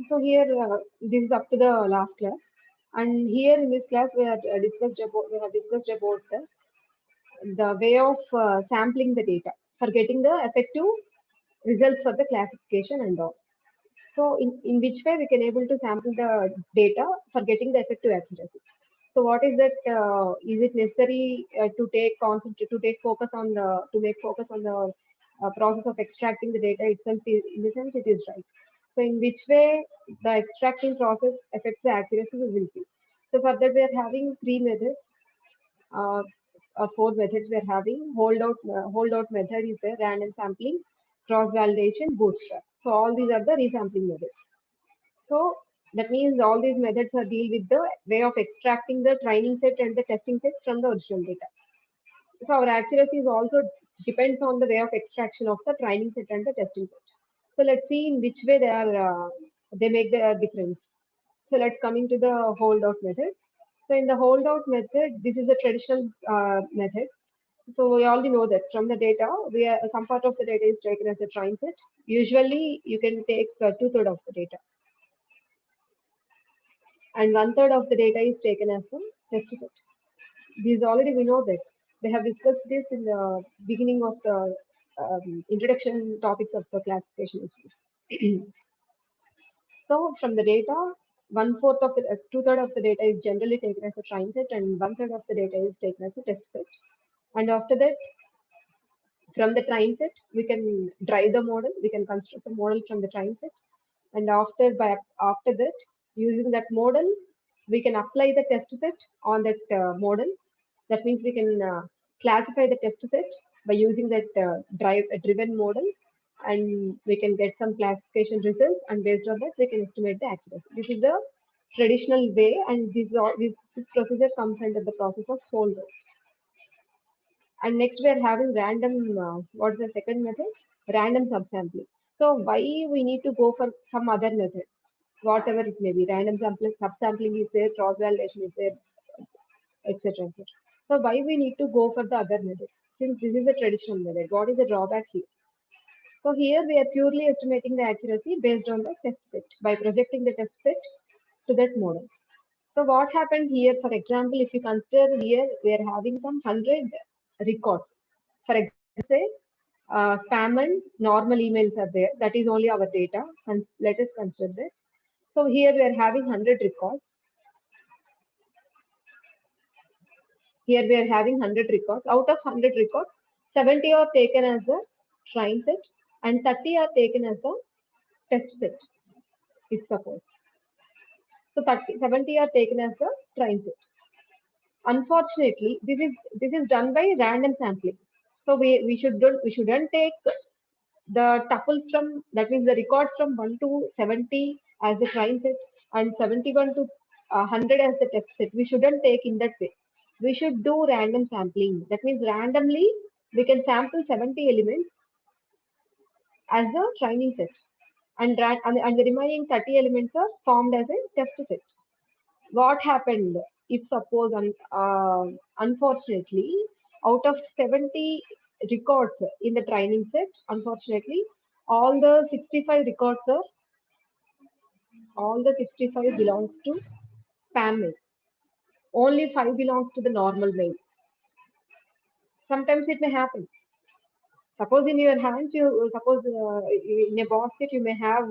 So here, this is up to the last class, and here in this class we have discussed about the way of sampling the data for getting the effective results for the classification and all. So in which way we can able to sample the data for getting the effective accuracy. So what is that? Is it necessary to take to take focus on the to make focus on the process of extracting the data itself? In the sense, it is right. So in which way the extracting process affects the accuracy, we will see. So for that we are having three methods, uh, four methods we are having. Hold out method is there, random sampling, cross validation, bootstrap. So all these are the resampling methods. So that means all these methods are deal with the way of extracting the training set and the testing set from the original data. So our accuracy is also depends on the way of extraction of the training set and the testing set. So let's see in which way they make the difference. So let's coming to the holdout method. So in the holdout method, this is the traditional method. So we already know that from the data, some part of the data is taken as a train set. Usually, you can take two-thirds of the data, and one-third of the data is taken as a test set. These already we know that. They have discussed this in the beginning of the introduction topics of the classification issues. So from the data, one-fourth of the two-thirds of the data is generally taken as a train set, and one-third of the data is taken as a test set. And after that, from the train set, we can drive the model. We can construct the model from the train set, and after that, using that model, we can apply the test set on that model. That means we can classify the test set by using that driven model, and we can get some classification results, and based on that we can estimate the accuracy. This is the traditional way, and this procedure comes under the process of solver. And next we are having random, what is the second method? Random subsampling. So why we need to go for some other method? Whatever it may be, random sampling, subsampling is there, cross validation is there, etc. etc. So why we need to go for the other method? Since this is a traditional method, what is the drawback here? So here we are purely estimating the accuracy based on the test set by projecting the test set to that model. So what happened here, for example, if you consider here, we are having some 100 records. For example, say spam and normal emails are there. That is only our data. And let us consider this. So here we are having 100 records. Here we are having 100 records. Out of 100 records, 70 are taken as a train set and 30 are taken as a test set, if suppose. So 70 are taken as a train set. Unfortunately, this is done by random sampling. So we shouldn't take the tuples from, that means the records from 1 to 70 as the train set and 71 to 100 as the test set. We shouldn't take in that way. We should do random sampling. That means randomly we can sample 70 elements as a training set, and the remaining 30 elements are formed as a test set. What happened if suppose unfortunately out of 70 records in the training set, unfortunately all the 65 records are all the 65 belongs to spam mail. Only 5 belongs to the normal mail. Sometimes it may happen. Suppose in your hands, you suppose in a basket you may have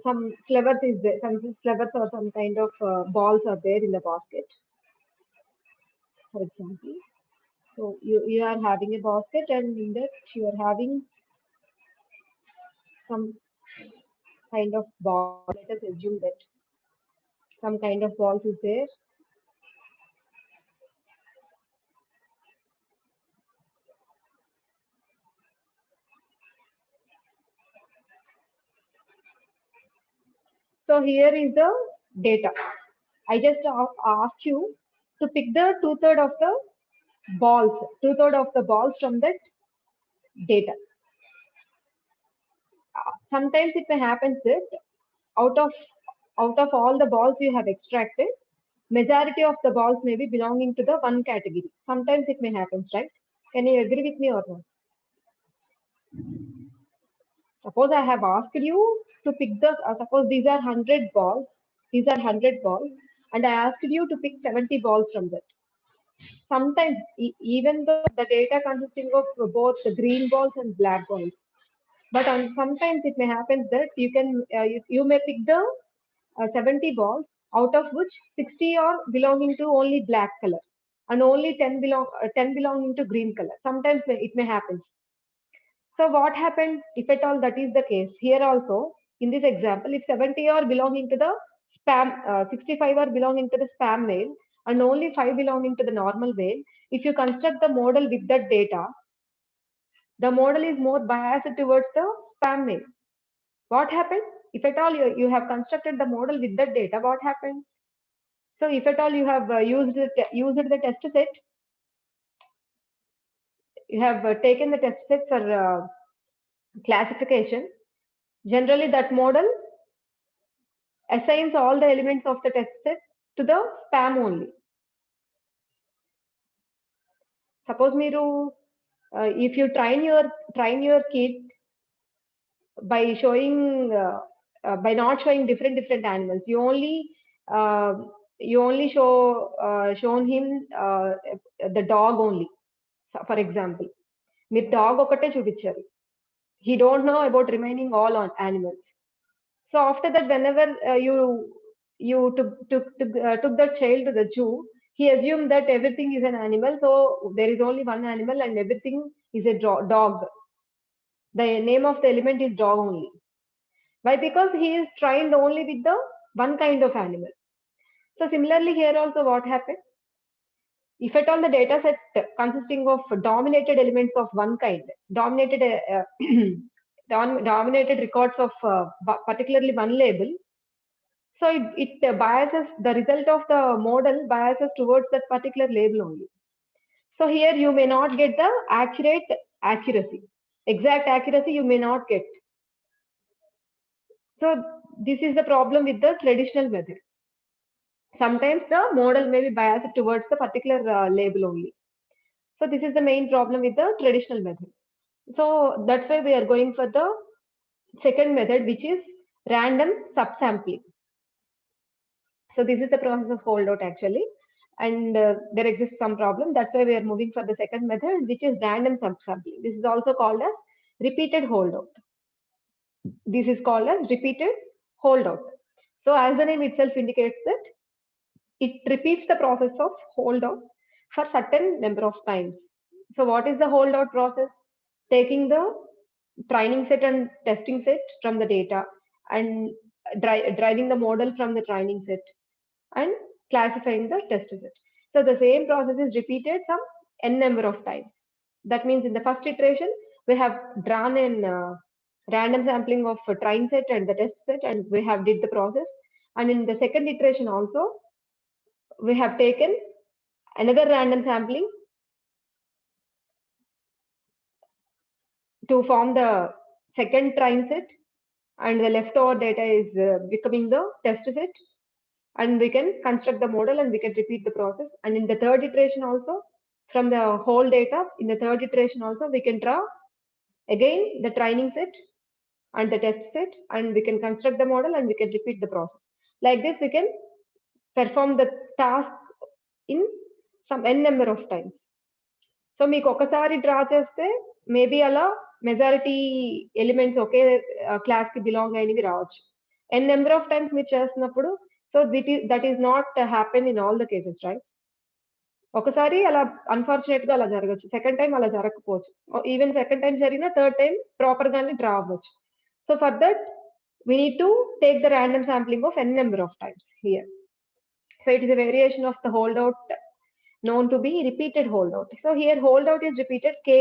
some slivers is there, some slivers or some kind of balls are there in the basket, for example. So you are having a basket, and in that you are having some kind of ball. Let us assume that some kind of balls is there. So here is the data. I just asked you to pick the two-thirds of the two-thirds of the balls from that data. Sometimes it may happen that out of out of all the balls you have extracted, majority of the balls may be belonging to the one category. Sometimes it may happen, right? Can you agree with me or not? Suppose I have asked you to pick suppose these are 100 balls, these are 100 balls, and I asked you to pick 70 balls from that. Sometimes, even though the data consisting of both the green balls and black balls, but sometimes it may happen that you may pick the 70 balls, out of which 60 are belonging to only black color, and only 10 belonging to green color. Sometimes it may happen. So what happens if at all that is the case? Here also, in this example, if 70 are belonging to the spam, 65 are belonging to the spam mail, and only 5 belonging to the normal mail, if you construct the model with that data, the model is more biased towards the spam mail. What happens? If at all you have constructed the model with that data, what happens? So if at all you have used the test set, you have taken the test set for classification, generally that model assigns all the elements of the test set to the spam only. Suppose if you train your kid by by not showing different animals, uh, you only shown him the dog only. For example, మీరు dog ఒకటే చూపించారు. He don't know about remaining all on animals. So after that, whenever you took that child to the zoo, he assumed that everything is an animal. So there is only one animal and everything is a dog. The name of the element is dog only. Why? Because he is trained only with the one kind of animal. So similarly here also what happened? If at all the data set consisting of dominated elements of one kind, dominated records of particularly one label, so it biases the result of the model biases towards that particular label only. So here you may not get the exact accuracy you may not get. So this is the problem with the traditional method. Sometimes the model may be biased towards the particular label only. So this is the main problem with the traditional method. So that's why we are going for the second method, which is random subsampling. So this is the process of holdout actually, and there exists some problem. That's why we are moving for the second method, which is random subsampling. This is also called as repeated holdout. This is called as repeated holdout. So as the name itself indicates that it repeats the process of holdout for certain number of times. So what is the holdout process? Taking the training set and testing set from the data and driving the model from the training set and classifying the test set. So the same process is repeated some n number of times. That means in the first iteration, we have drawn in random sampling of train set and the test set, and we have did the process. And in the second iteration also, we have taken another random sampling to form the second train set, and the leftover data is becoming the test set, and we can construct the model and we can repeat the process. And in the third iteration also, from the whole data, in the third iteration also, we can draw again the training set and the test set, and we can construct the model and we can repeat the process. Like this, we can perform the task in some n number of times. So మీకు ఒకసారి draw చేస్తే maybe అలా majority elements ఒకే class కి belong అయినవి రావచ్చు. ఎన్ number of times మీరు చేస్తున్నప్పుడు so that is not happen in all the cases, right? ఒకసారి అలా అన్ఫార్చునేట్ గా అలా జరగచ్చు, సెకండ్ టైం అలా జరగకపోవచ్చు, ఈవెన్ సెకండ్ టైం జరిగినా థర్డ్ టైం ప్రాపర్ గానే డ్రా అవ్వచ్చు. So for that we need to take the random sampling of n number of times here. So it is a variation of the holdout known to be repeated holdout. So here holdout is repeated k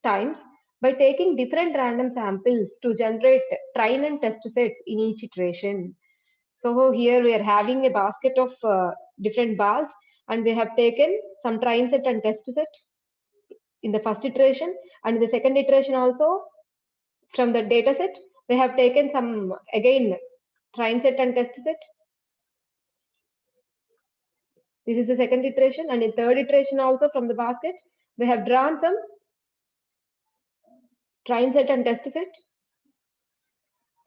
times by taking different random samples to generate train and test sets in each iteration. So here we are having a basket of different bars, and we have taken some train set and test set in the first iteration, and in the second iteration also from the data set we have taken some again train set and test set. This is the second iteration, and in third iteration also from the basket we have drawn some train set and test set,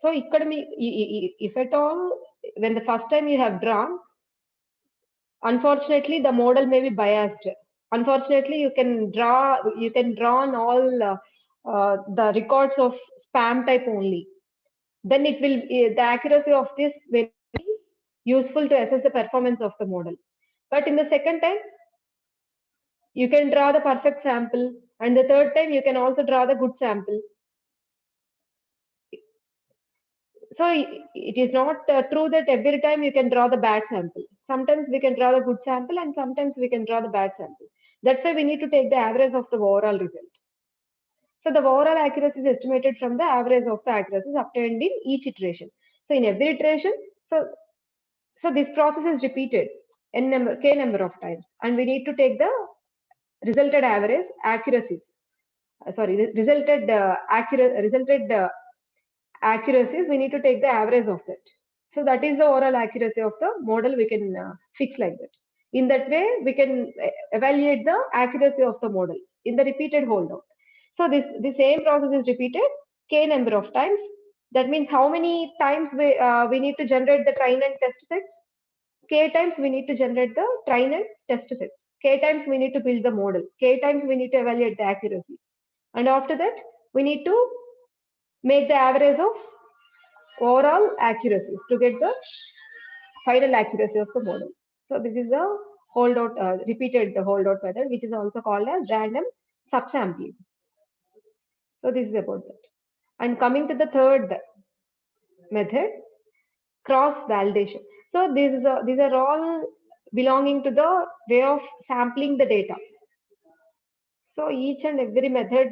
So if at all, when the first time you have drawn, unfortunately the model may be biased. Unfortunately, you can draw on all the records of spam type only. Then the accuracy of this will be useful to assess the performance of the model. But in the second time, you can draw the perfect sample, and the third time you can also draw the good sample. So it is not true that every time you can draw the bad sample. Sometimes we can draw the good sample and sometimes we can draw the bad sample. That's why we need to take the average of the overall result. So the overall accuracy is estimated from the average of the accuracies obtained in each iteration. So in every iteration, so this process is repeated k number of times, and we need to take the resulted average accuracy. Resulted accuracies, we need to take the average of that. So that is the overall accuracy of the model we can fix like that. In that way, we can evaluate the accuracy of the model in the repeated holdout. So the same process is repeated k number of times. That means how many times we need to generate the train and test sets? K times we need to generate the train and test sets. K times we need to build the model. K times we need to evaluate the accuracy. And after that, we need to make the average of overall accuracy to get the final accuracy of the model. So this is the repeated the holdout method, which is also called as random subsampling. So this is about that. And coming to the third method, cross validation. So these are all belonging to the way of sampling the data. So each and every method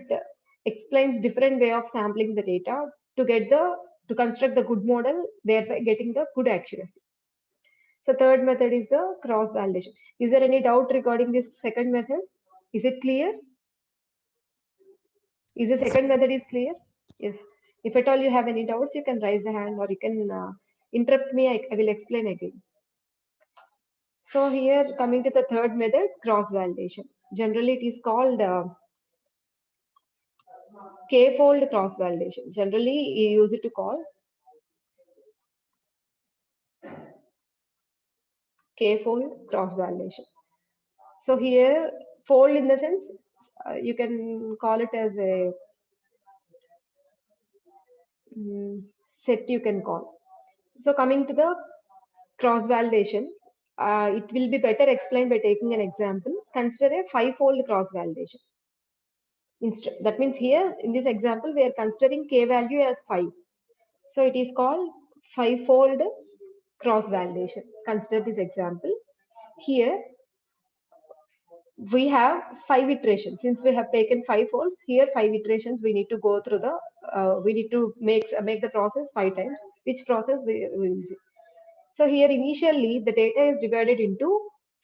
explains different way of sampling the data to construct the good model, thereby getting the good accuracy. So third method is the cross validation. Is there any doubt regarding this second method? Is it clear? Is the second method is clear? Yes. If at all you have any doubts, you can raise the hand or you can interrupt me. I will explain again. So here coming to the third method, cross validation. Generally, it is called k-fold cross validation. Generally, you use it to call k-fold cross validation. So here, fold in the sense, you can call it as a set you can call. So coming to the cross validation, it will be better explained by taking an example. Consider a five-fold cross validation. That means here in this example, we are considering k value as 5. So it is called five-fold cross validation. Consider this example. Here we have 5 iterations. Since we have taken 5 folds, here 5 iterations we need to go through we need to make the process 5 times. Which process we will see. So here initially the data is divided into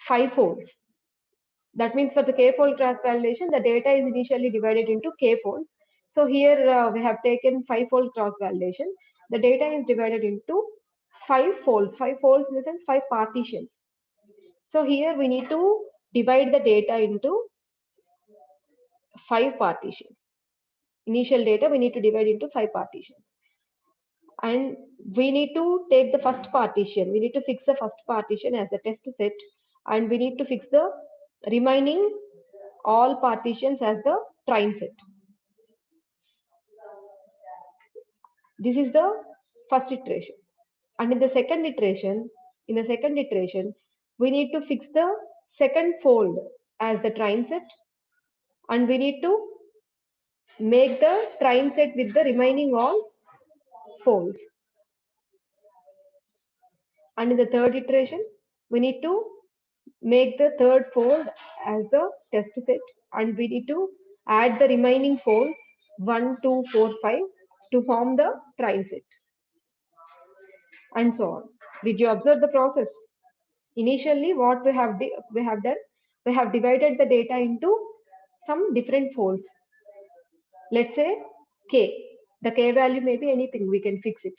5 folds. That means for the k-fold cross validation, the data is initially divided into k folds. So here we have taken 5-fold cross validation. The data is divided into 5 folds. 5 folds in the sense 5 partitions. So here we need to divide the data into 5 partitions. Initial data we need to divide into 5 partitions. And we need to take the first partition. We need to fix the first partition as a test set. And we need to fix the remaining all partitions as the train set. This is the first iteration. And in the second iteration, we need to fix the second fold as the train set. And we need to make the train set with the remaining all folds. And in the third iteration, we need to make the third fold as the test set, and we need to add the remaining folds 1, 2, 4, 5 to form the train set, and so on. Did you observe the process? Initially, what we have done, we have divided the data into some different folds. Let's say k. The k value may be anything, we can fix it.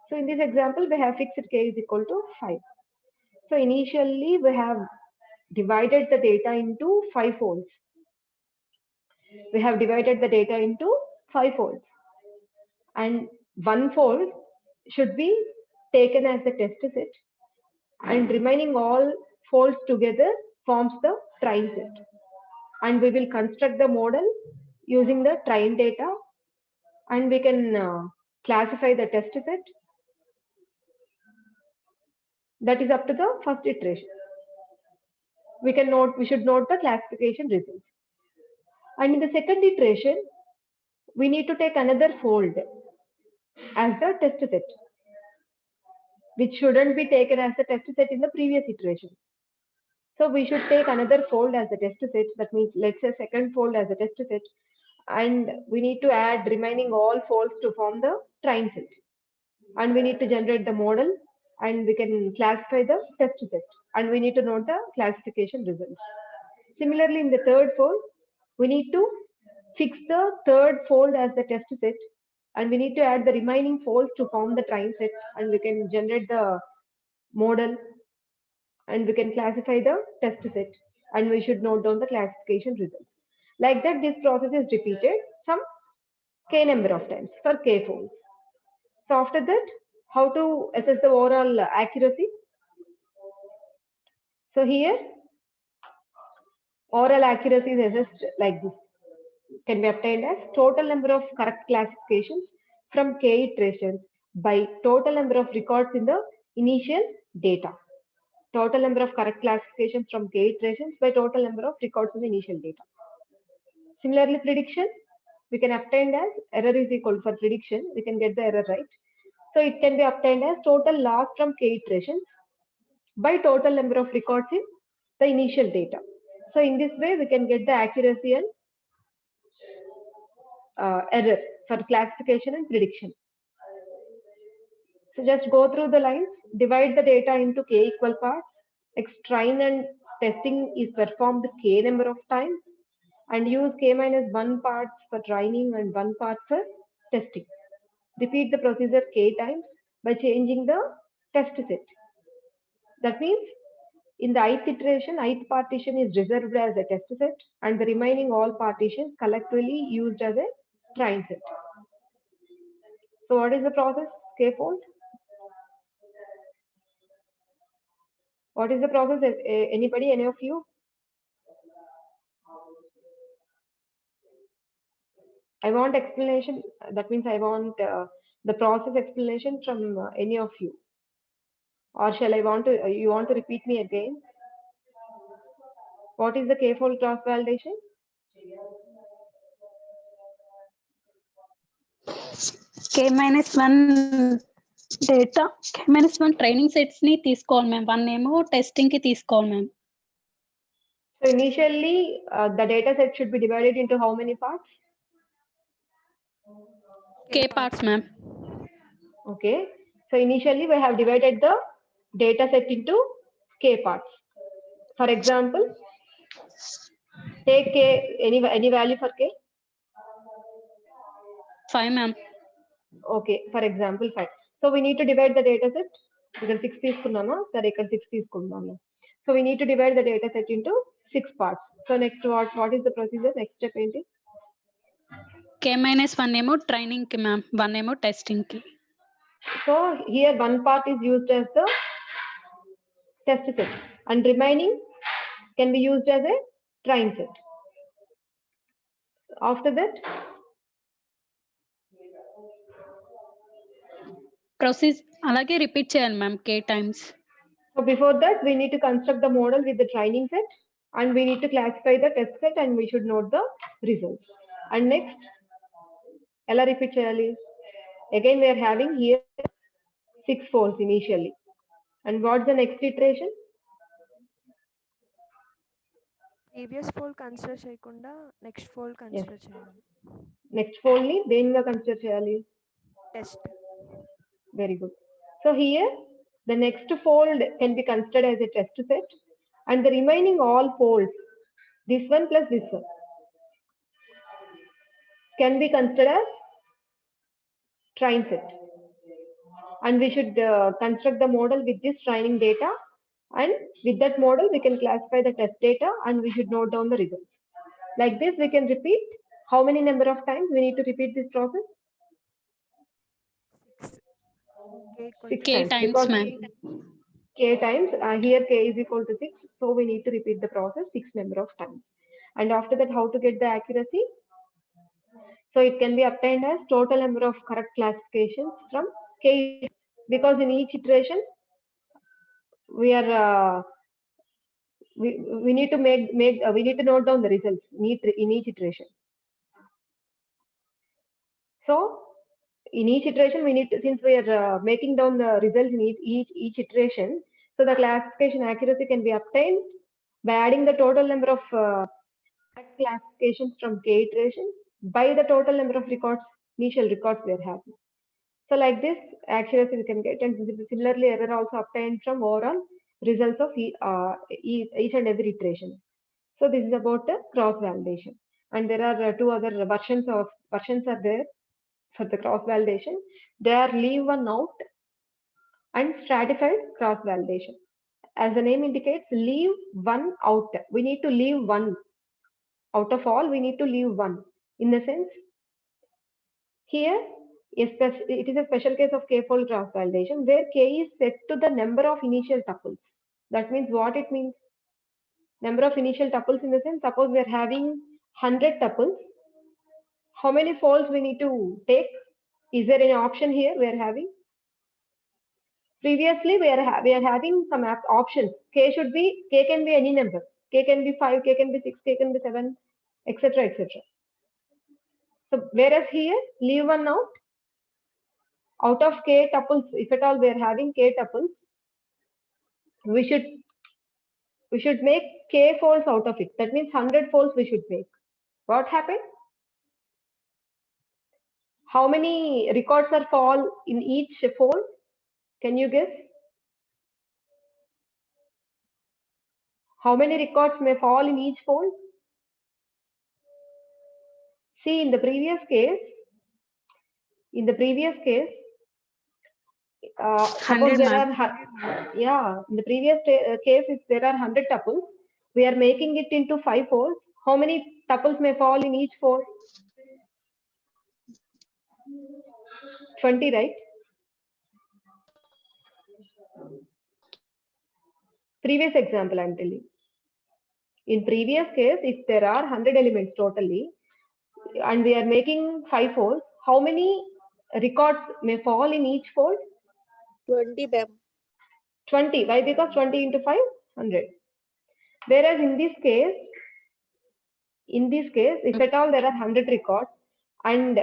So in this example, we have fixed k is equal to 5. So initially, we have divided the data into 5 folds. We have divided the data into 5 folds. And one fold should be taken as the test set, and remaining all folds together forms the train set. And we will construct the model using the train data, and we can classify the test set. That is up to the first iteration. We should note the classification results. And in the second iteration, we need to take another fold as the test set, which shouldn't be taken as the test set in the previous iteration. So we should take another fold as the test set. That means let's say second fold as a test set, and we need to add remaining all folds to form the train set. And we need to generate the model, and we can classify the test set, and we need to note the classification results. Similarly, in the third fold, we need to fix the third fold as the test set, and we need to add the remaining folds to form the train set, and we can generate the model, and we can classify the test set, and we should note down the classification results. Like that, this process is repeated some k number of times for k folds. So after that, how to assess the overall accuracy? So here, overall accuracy is assessed like this. Can be obtained as total number of correct classifications from k iterations by total number of records in the initial data. Total number of correct classifications from k iterations by total number of records in the initial data. Similarly, prediction, we can obtain as error is equal for prediction, we can get the error right. So it can be obtained as total loss from k iterations by total number of records in the initial data. So in this way, we can get the accuracy and error for classification and prediction. So just go through the lines, divide the data into k equal parts, train and testing is performed k number of times, and use k minus 1 parts for training and 1 part for testing. Repeat the procedure k times by changing the test set. That means in the ith iteration, ith partition is reserved as a test set, and the remaining all partitions collectively used as a train set. So what is the process? K-fold. What is the process? Anybody, any of you? I want explanation. That means I want the process explanation from any of you. Or shall I want to? You want to repeat me again? What is the k-fold cross validation? K-1 data, K-1 training sets ni తీసుకోవాలి ma'am, 1 ఏమో testing కి తీసుకోవాలి ma'am. So initially, the data set should be divided into how many parts? K parts, ma'am. Okay. So initially, we have divided the data set into K parts. For example, take K, any value for K? 5, ma'am. Okay. For example, 5. So we need to divide the data set. Because 6 తీసుకున్నామా? సరే ఇక్కడ 6 తీసుకున్నాము. So we need to divide the data set into 6 parts. So next, what is the procedure? Next step ఏంటి? K-1 ఏమో training కి ma'am, 1 ఏమో testing కి. So here one part is used as the test set, and remaining can be used as a train set. After that, process అలాగే repeat చేయాలి ma'am K times. so before that, we need to construct the model with the training set, and we need to classify the test set, and we should note the results. And next, ela repeat cheyali. Again, we are having here 6 folds initially. And what's the next iteration? Previous fold consider cheyakunda next fold consider cheyali. Next fold ni denga consider cheyali? Test. Very good. So here, the next fold can be considered as a test set, and the remaining all folds, this one plus this one, can be considered as train set. And we should construct the model with this training data, and with that model, we can classify the test data, and we should note down the results. Like this, we can repeat. How many number of times we need to repeat this process? 6 K times, because ma'am. K times, here K is equal to 6. So we need to repeat the process 6 number of times. And after that, how to get the accuracy? So it can be obtained as total number of correct classifications from K, because in each iteration, we are we need to we need to note down the results in each iteration. So in each iteration, we need to, since we are making down the results in each iteration, so the classification accuracy can be obtained by adding the total number of correct classifications from K iterations by the total number of records, initial records we are having. So like this, accuracy we can get, and similarly error also obtained from overall results of each and every iteration. So this is about the cross validation, and there are two other versions are there for the cross validation. They are leave one out and stratified cross validation. As the name indicates, leave one out. We need to leave one out of all. We need to leave one. In the sense, here it is a special case of k-fold cross validation where k is set to the number of initial tuples. That means what it means? Number of initial tuples in the sense, suppose we are having 100 tuples. How many folds we need to take? Is there any option here we are having? Previously, we are having some options. K can be any number. K can be 5, K can be 6, K can be 7, etc. etc. So whereas here, leave one out of K tuples. If at all we are having K tuples, we should make K folds out of it. That means 100 folds we should make. What happened? How many records are fall in each fold? Can you guess? How many records may fall in each fold? See, in the previous case, suppose there are, in the previous case, if there are 100 tuples, we are making it into 5 folds. How many tuples may fall in each fold? 20, right? Previous example, I'm telling. In previous case, if there are 100 elements totally, and we are making 5 folds, how many records may fall in each fold? 20, ma'am. 20. Why? Because 20 into 5, 100. Whereas in this case, if at all there are 100 records, and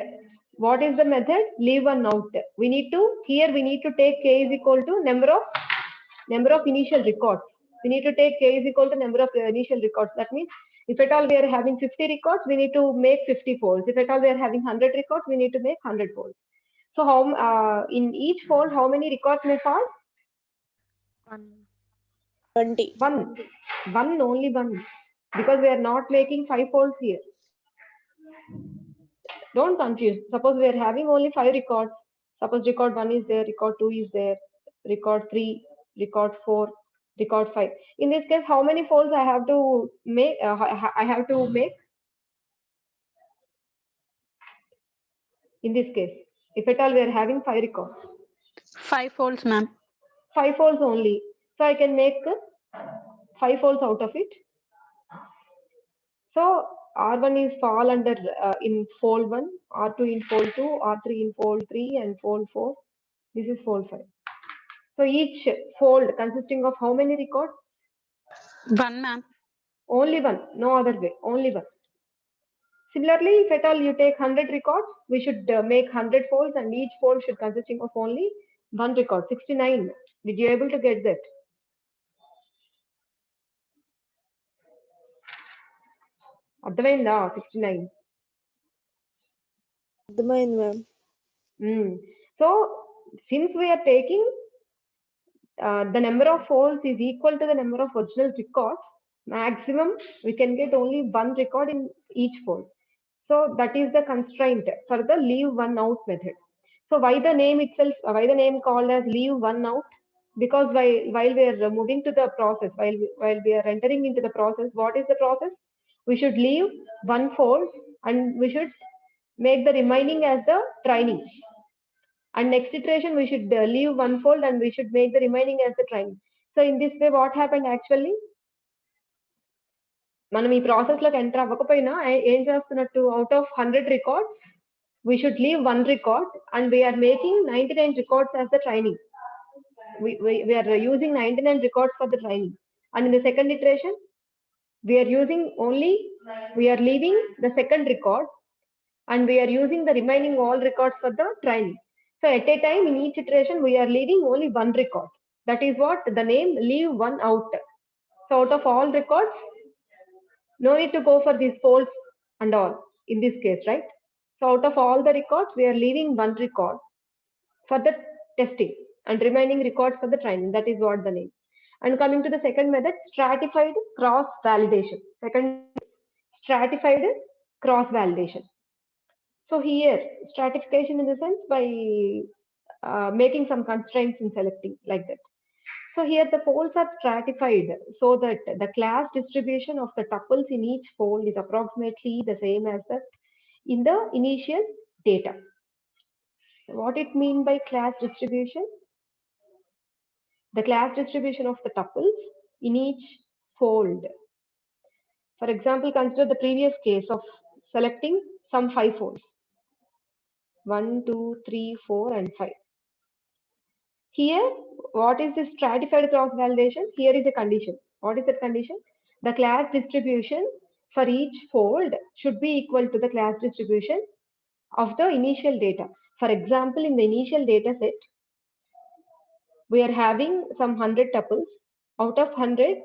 what is the method? Leave one out. We need to take K is equal to number of initial records. We need to take K is equal to number of initial records. That means if at all we are having 50 records, we need to make 50 folds. If at all we are having 100 records, we need to make 100 folds. So how in each fold, how many records may fall? 20. One, only one. Because we are not making 5 folds here. Don't confuse. Suppose we are having only 5 records. Suppose record 1 is there, record 2 is there, record 3, record 4, record 5. In this case, how many folds I have to make? In this case, if at all we are having 5 records. 5 folds, ma'am. 5 folds only. So I can make 5 folds out of it. So R1 is fall under in fold 1, R2 in fold 2, R3 in fold 3, and fold 4. This is fold 5. So each fold consisting of how many records? 1, ma'am. Only one, no other way, only one. Similarly, if at all you take 100 records, we should make 100 folds, and each fold should consisting of only one record, 69. Did you able to get that? అర్థమైందా 69? అర్థమైంది, ma'am. So since we are taking the number of folds is equal to the number of original records, maximum we can get only one record in each fold. So that is the constraint for the leave one out method. So why the name itself, why the name called as leave one out? Because while we are moving to the process, while we are entering into the process, what is the process? We should leave one fold and we should make the remaining as the training. And next iteration, we should leave one fold and we should make the remaining as the training. So in this way, what happened actually? మనం ఈ process లోకి enter అవ్వకపోయినా ఏం చేస్తున్నట్టు out of 100 records we should leave one record and we are making 99 records as the training. We are using 99 records for the training. And in the second iteration, we are leaving the second record and we are using the remaining all records for the training. So at a time in each iteration, we are leaving only one record. That is what the name leave one out. So out of all records, no need to go for these folds and all in this case, right? So out of all the records, we are leaving one record for the testing and remaining records for the training. That is what the name. And coming to the second method, stratified cross validation. Second, stratified cross validation. So here, stratification in the sense by making some constraints in selecting like that. So here the folds are stratified so that the class distribution of the tuples in each fold is approximately the same as the in the initial data. What it mean by class distribution? The class distribution of the tuples in each fold. For example, consider the previous case of selecting some 5 folds. 1, 2, 3, 4 and 5. Here, what is this stratified cross validation? Here is a condition. What is the condition? The class distribution for each fold should be equal to the class distribution of the initial data. For example, in the initial data set, we are having some 100 tuples. Out of 100,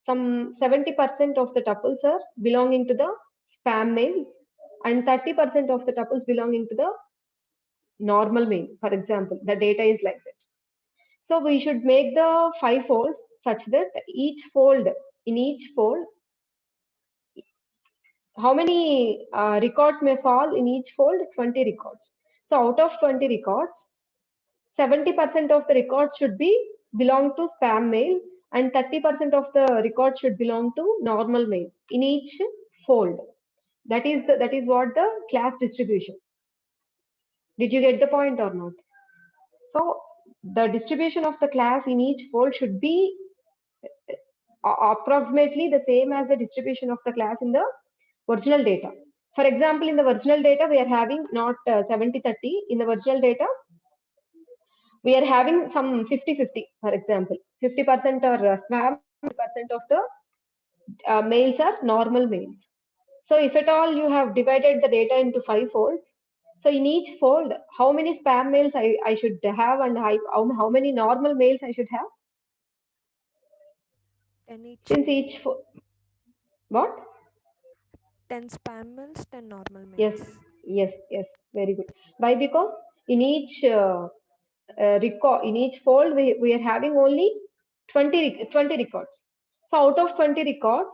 some 70% of the tuples are belonging to the spam mail and 30% of the tuples belonging to the normal mail. For example, the data is like that. So we should make the 5 folds such that in each fold, how many records may fall in each fold? 20 records. So out of 20 records, 70% of the records should belong to spam mail and 30% of the records should belong to normal mail in each fold. That is what the class distribution. Did you get the point or not? So the distribution of the class in each fold should be approximately the same as the distribution of the class in the original data. For example, in the original data, we are having not 70-30. In the original data, we are having some 50-50, for example. 50% are spam, 50% of the mails are normal mails. So if at all you have divided the data into 5 folds, so in each fold, how many spam mails I should have and how many normal mails I should have? 10 each. Since each what? 10 spam mails, 10 normal mails. Yes, very good. Why? Because in each record, in each fold, we are having only 20 records. So out of 20 records,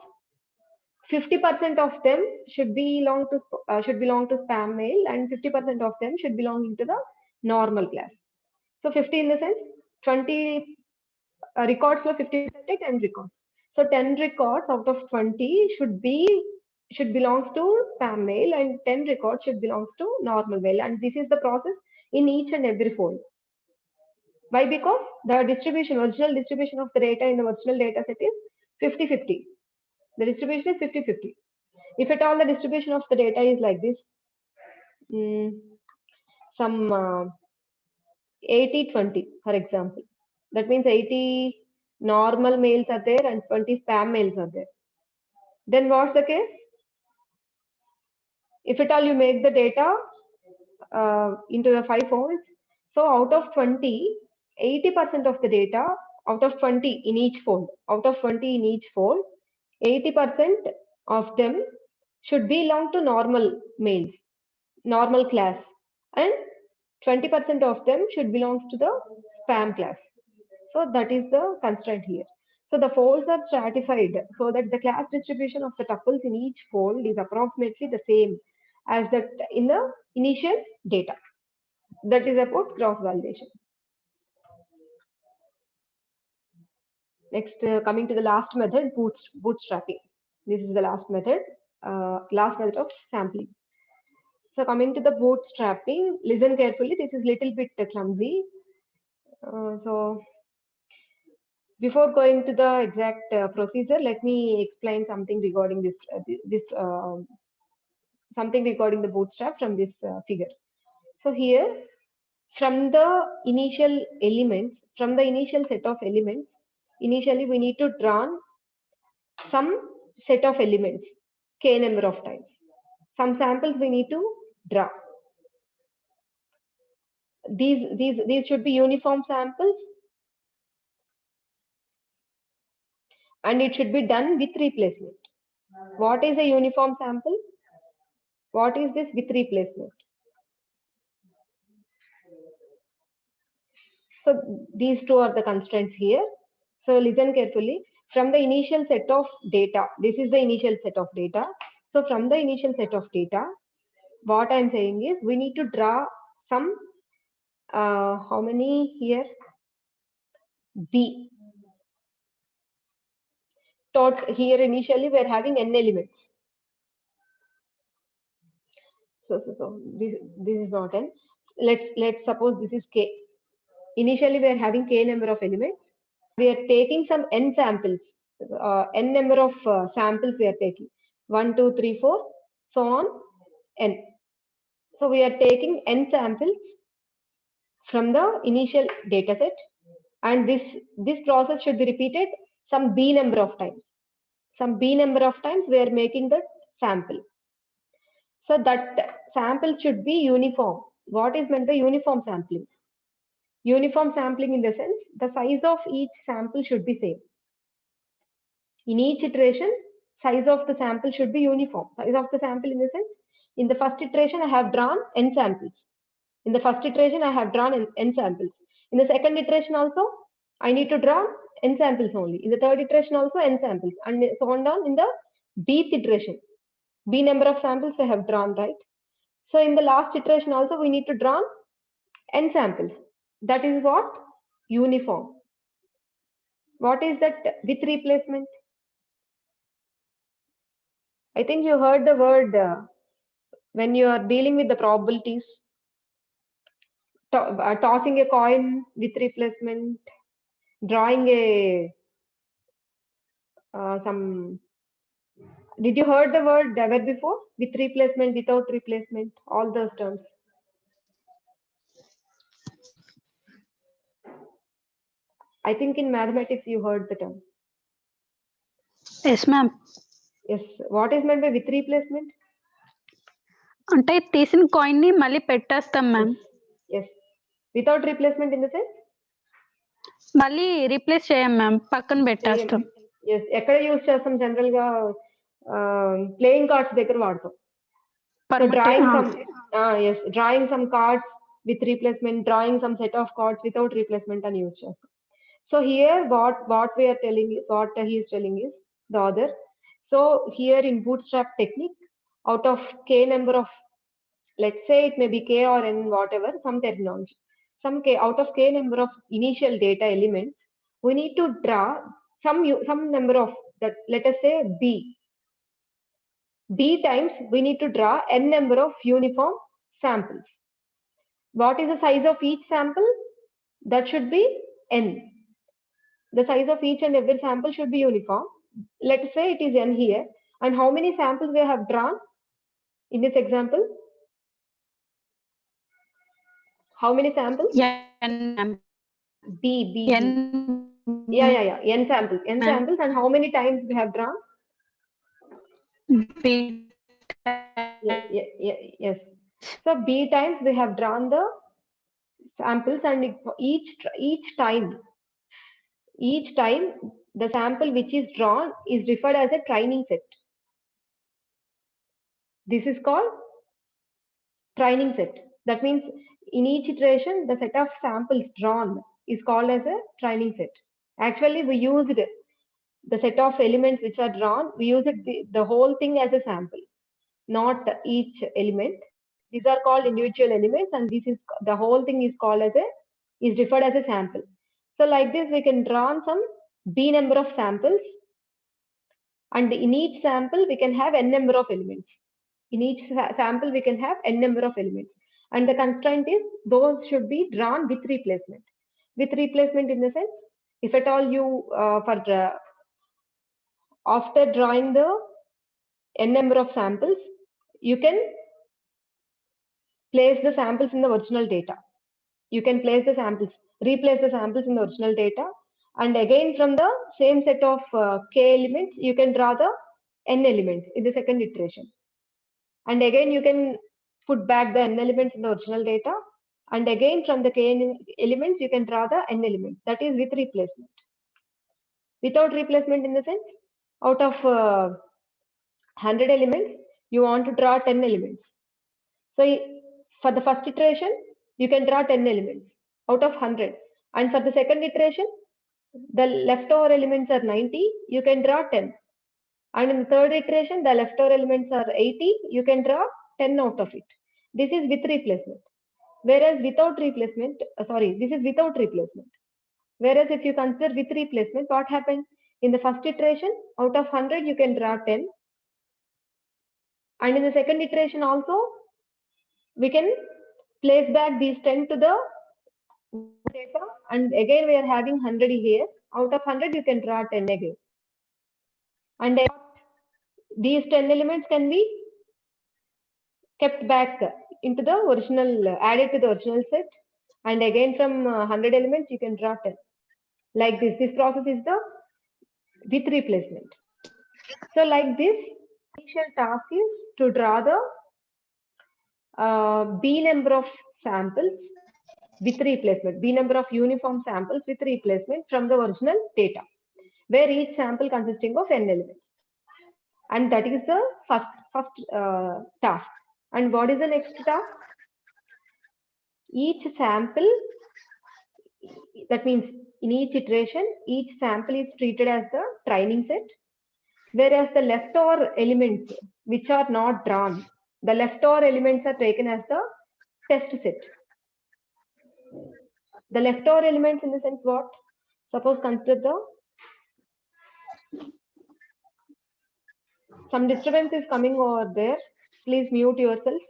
50% of them should belong to spam mail and 50% of them should belong into the normal class. So 50 in the sense 20 records for 50 10 records. So 10 records out of 20 should belong to spam mail and 10 records should belong to normal mail, and this is the process in each and every fold. Why? Because the original distribution of the data in the original data set is 50-50. The distribution is 50-50. If at all the distribution of the data is like this, some 80-20, for example, that means 80 normal mails are there and 20 spam mails are there. Then what's the case? If at all you make the data into the 5 folds, so out of 20, 80% of the data, out of 20 in each fold, 80% of them should belong to normal mails, normal class, and 20% of them should belong to the spam class. So that is the constraint here. So the folds are stratified so that the class distribution of the tuples in each fold is approximately the same as that in the initial data. That is about cross validation. Next, coming to the last method, bootstrapping. This is the last method of sampling. So coming to the bootstrapping, listen carefully. This is little bit clumsy. So before going to the exact procedure, let me explain something regarding something regarding the bootstrap from this figure. So here, from the initial elements, from the initial set of elements, initially we need to draw some set of elements, k number of times. Some samples we need to draw. These should be uniform samples, and it should be done with replacement. What is a uniform sample? What is this with replacement? So these two are the constraints here. So listen carefully. From the initial set of data, this is the initial set of data. So from the initial set of data, what I'm saying is we need to draw some, how many here? B. Here initially we're having n elements. So this is not n. Let's suppose this is k. Initially we are having k number of elements. We are taking some n samples, n number of samples we are taking. 1, 2, 3, 4, so on, n. So we are taking n samples from the initial data set, and this process should be repeated some b number of times. Some b number of times we are making the sample. So that sample should be uniform. What is meant by uniform sampling? Uniform sampling in the sense the size of each sample should be same. In each iteration, size of the sample should be uniform. Size of the sample in the sense, in the first iteration I have drawn n samples. In the first iteration I have drawn n samples. In the second iteration also, I need to draw n samples only. In the third iteration also n samples, and so on down in the bth iteration. B number of samples I have drawn, right? So in the last iteration also we need to draw n samples. That is what? Uniform. What is that with replacement? I think you heard the word when you are dealing with the probabilities, tossing a coin with replacement, drawing a some. Did you heard the word ever before? With replacement, without replacement, all those terms. I think in mathematics you heard the term. Yes, ma'am. Yes. What is meant by with replacement? అంటే తీసిన coin ని మళ్ళీ పెట్టేస్తాం ma'am. Yes. Without replacement in the sense? మళ్ళీ replace చేయం ma'am, పక్కన పెట్టేస్తాం. Yes. ఎక్కడ యూజ్ చేస్తాం జనరల్ గా ప్లేయింగ్ కార్డ్స్ దగ్గర వాడతాం. So drawing some cards with replacement, drawing some set of cards without replacement and use చేస్తాం. So here what we are telling is, what he is telling is the other. So here in bootstrap technique, out of k number of, let's say it may be k or n, whatever, some terminology, some k, out of k number of initial data elements, we need to draw some number of that, let us say b times we need to draw n number of uniform samples. What is the size of each sample? That should be n. The size of each and every sample should be uniform. Let's say it is n here. And how many samples we have drawn in this example? How many samples? N. B. N. Yeah. N samples. N samples. And how many times we have drawn? B. Yes. So B times we have drawn the samples, and each time the sample which is drawn is referred as a training set. This is called training set. That means in each iteration the set of samples drawn is called as a training set. Actually we used the set of elements which are drawn, we use the whole thing as a sample, not each element. These are called individual elements, and this is the whole thing is called as is referred as a sample. So like this we can draw some b number of samples, and in each sample we can have n number of elements. In each sample, we can have n number of elements. And the constraint is those should be drawn with replacement. With replacement in the sense, if at all you, after drawing the n number of samples, you can place the samples in the original data. You can place the samples, replace the samples in the original data. And again, from the same set of k elements, you can draw the n elements in the second iteration. And again, you can put back the n elements in the original data. And again, from the k elements, you can draw the n elements. That is with replacement. Without replacement in the sense, out of 100 elements, you want to draw 10 elements. So for the first iteration, you can draw 10 elements out of 100. And for the second iteration, the leftover elements are 90, you can draw 10. And in the third iteration, the leftover elements are 80, you can draw 10 out of it. This is with replacement. Whereas without replacement, this is without replacement. Whereas if you consider with replacement, what happens? In the first iteration, out of 100, you can draw 10. And in the second iteration also, we can place back these 10 to the data. And again, we are having 100 here. Out of 100, you can draw 10 again. And these 10 elements can be kept back into the original, added to the original set. And again, from 100 elements, you can draw 10. Like this. This process is the with replacement. So like this, initial task is to draw the B number of samples with replacement, B number of uniform samples with replacement from the original data, where each sample consisting of n elements. And that is the first task. And what is the next task? Each sample, that means in each iteration, each sample is treated as the training set, whereas the leftover elements which are not drawn, the leftover elements are taken as the test set. The leftover elements in the sense what? Suppose consider some disturbance is coming over there. Please mute yourself.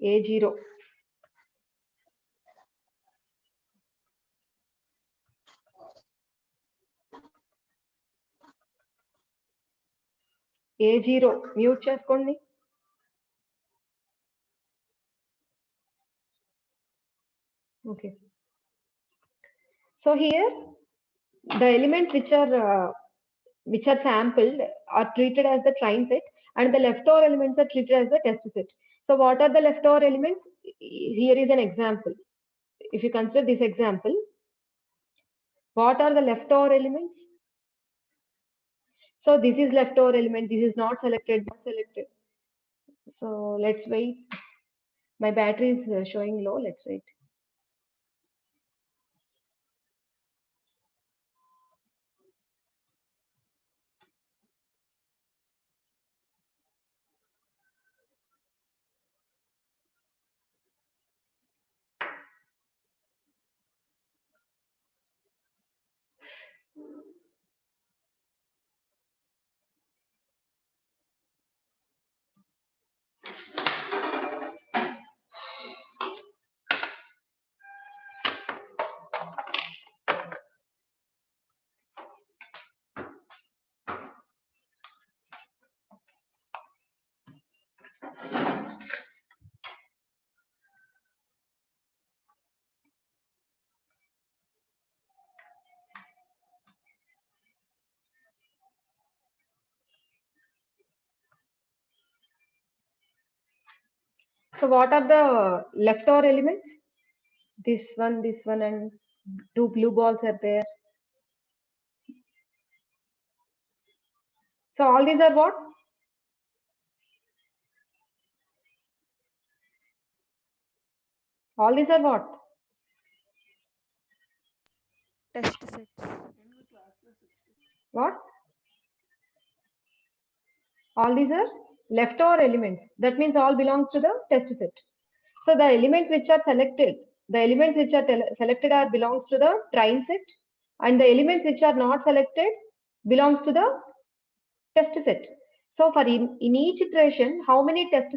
A0. A0 mute చేసుకోండి. Okay. So here the elements which are sampled are treated as the train set, and the leftover elements are treated as the test set. So what are the leftover elements? Here is an example. If you consider this example, what are the leftover elements? So this is leftover element. This is not selected, not selected. So let's wait. My battery is showing low. Let's wait. So what are the leftover elements? This one, and two blue balls are there. So all these are what? All these are what? Test sets. What? All these are leftover elements. That means all belongs to the test set. So the elements which are selected, The elements which are selected are belongs to the train set, and the elements which are not selected belongs to the test set. So for in each iteration, how many test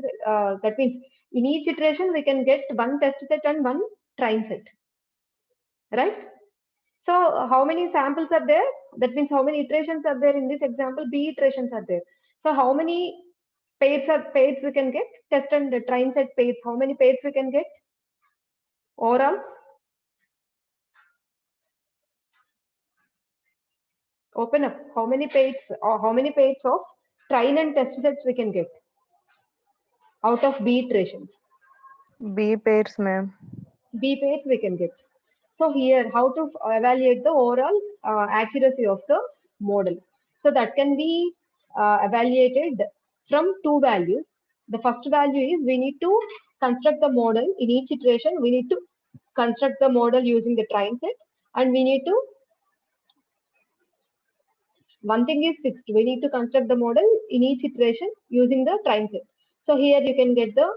that means in each iteration we can get one test set and one train set, right? So how many samples are there? That means how many iterations are there in this example? B iterations are there. So how many pairs we can get? Test and the train set pairs. How many pairs we can get? Overall, open up. How many pairs or how many pairs of train and test sets we can get out of B iterations? B pairs, ma'am. B pairs we can get. So here, how to evaluate the overall accuracy of the model? So that can be evaluated from two values. The first value is we need to construct the model in each iteration. We need to construct the model using the train set, and we need to, one thing is fixed. We need to construct the model in each iteration using the train set. So here you can get the,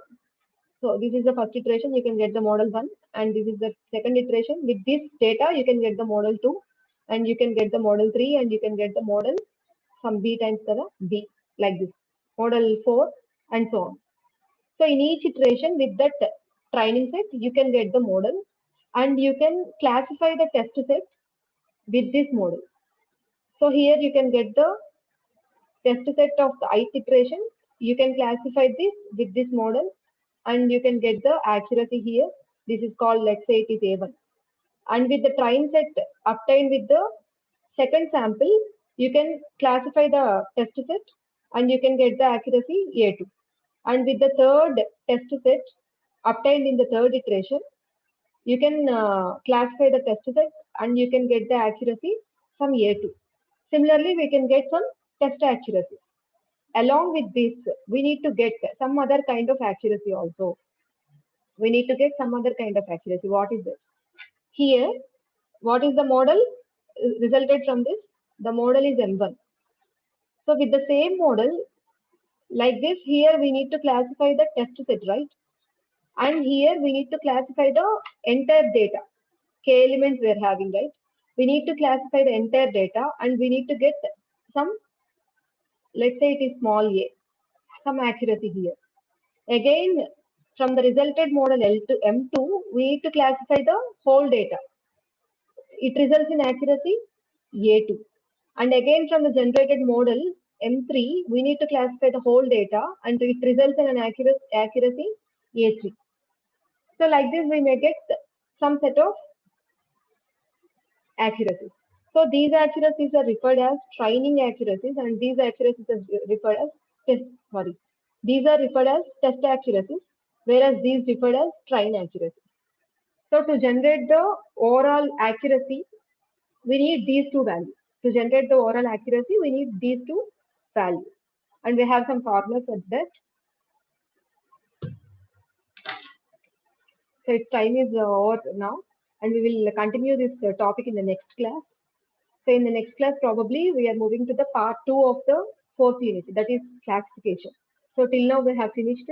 so this is the first iteration, you can get the model 1, and this is the second iteration. With this data, you can get the model 2, and you can get the model 3, and you can get the model some B times B, like this, model 4, and so on. So in each iteration with that training set, you can get the model, and you can classify the test set with this model. So here you can get the test set of the ith iteration. You can classify this with this model, and you can get the accuracy here. This is called, let's say it is A1. And with the train set obtained with the second sample, you can classify the test set and you can get the accuracy A2. And with the third test set obtained in the third iteration, you can classify the test set and you can get the accuracy from A2. Similarly, we can get some test accuracy. Along with this, we need to get some other kind of accuracy also. We need to get some other kind of accuracy. What is it? Here, what is the model resulted from this? The model is M1. So with the same model, like this, here we need to classify the test set, right? And here we need to classify the entire data. K elements we are having, right? We need to classify the entire data and we need to get some, let's say it is small a, some accuracy here. Again, from the resulted model L to M2, we need to classify the whole data. It results in accuracy A2. And again, from the generated model M3, we need to classify the whole data and it results in an accuracy A3. So like this, we may get some set of accuracies. So these accuracies are referred as training accuracies, and these accuracies are referred as these are referred as test accuracies, whereas these referred as train accuracies. So to generate the overall accuracy, we need these two values. To generate the overall accuracy, we need these two values. And we have some formulas for that. So its time is over now, and we will continue this topic in the next class. So in the next class, probably we are moving to the part 2 of the fourth unit, that is classification. So till now we have finished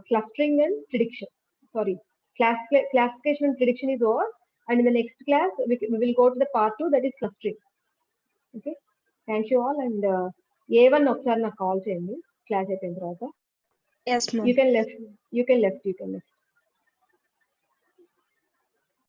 clustering and prediction. Sorry, classification and prediction is over, and in the next class we will go to the part 2, that is clustering. Okay, thank you all, and A1 ఒకసారి నాకు call చేయండి class అయిపోయిన తర్వాత. Yes, ma'am. You can left.